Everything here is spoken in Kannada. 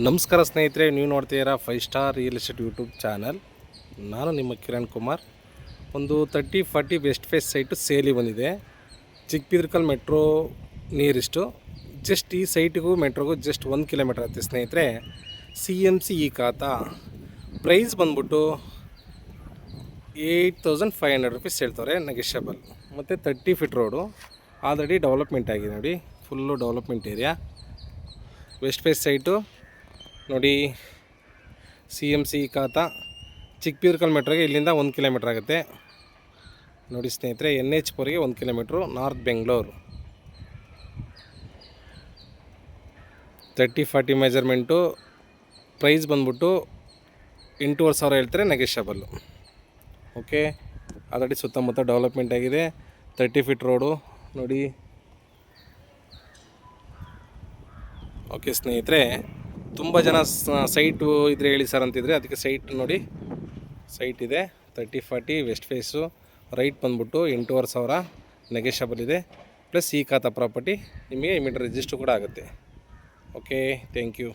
ನಮಸ್ಕಾರ ಸ್ನೇಹಿತರೆ, ನೀವು ನೋಡ್ತೀರಾ 5 star real estate YouTube channel. ನಾನು ನಿಮ್ಮ ಕಿರಣ್ ಕುಮಾರ್. ಒಂದು 30-40 ವೆಸ್ಟ್ ಫೇಸ್ ಸೈಟು ಸೇಲಿ ಬಂದಿದೆ. ಚಿಕ್ಕಬಿದ್ರಕಲ್ ಮೆಟ್ರೋ ನಿಯರೆಸ್ಟು. ಜಸ್ಟ್ ಈ ಸೈಟಿಗೂ ಮೆಟ್ರೋಗೂ ಜಸ್ಟ್ 1 ಕಿಲೋಮೀಟರ್ ಆಗುತ್ತೆ ಸ್ನೇಹಿತರೆ. CMC ಈ ಖಾತಾ. ಪ್ರೈಸ್ ಬಂದ್ಬಿಟ್ಟು 8,500 ರೂಪೀಸ್ ಹೇಳ್ತಾರೆ, ನೆಗೆಷಬಲ್. ಮತ್ತು 30 ಫೀಟ್ ರೋಡು. ಆಲ್ರೆಡಿ ಡೆವಲಪ್ಮೆಂಟ್ ಆಗಿದೆ ನೋಡಿ, full development area. West face site ನೋಡಿ. CMC ಖಾತಾ. ಚಿಕ್ಕಬಿದ್ರಕಲ್ ಮೆಟ್ರೋಗೆ ಇಲ್ಲಿಂದ 1 ಕಿಲೋಮೀಟ್ರ್ ಆಗುತ್ತೆ ನೋಡಿ ಸ್ನೇಹಿತರೆ. NH4ಗೆ 1 kilometre, north Bengaluru. 30-40 measurement. Price ಬಂದ್ಬಿಟ್ಟು 8,500 ಹೇಳ್ತಾರೆ, ನೆಗೆಷಬಲ್ಲು. ಓಕೆ. ಆಲ್ರೆಡಿ ಸುತ್ತಮುತ್ತ ಡೆವಲಪ್ಮೆಂಟ್ ಆಗಿದೆ. 30 ಫೀಟ್ ರೋಡು ನೋಡಿ. ಓಕೆ ಸ್ನೇಹಿತರೆ, ತುಂಬ ಜನ ಸೈಟು ಇದ್ರೆ ಹೇಳಿ ಸರ್ ಅಂತಿದ್ರೆ, ಅದಕ್ಕೆ ಸೈಟ್ ನೋಡಿ. ಸೈಟ್ ಇದೆ 30-40 ವೆಸ್ಟ್ ಫೇಸು. ರೈಟ್ ಬಂದ್ಬಿಟ್ಟು 8,500 ನೆಗೆಷಬಲ್ ಇದೆ. ಪ್ಲಸ್ ಈ ಖಾತಾ ಪ್ರಾಪರ್ಟಿ ನಿಮಗೆ ಇಮಿಡಿಯೇಟ್ ರಿಜಿಸ್ಟರ್ ಕೂಡ ಆಗುತ್ತೆ. Okay, thank you.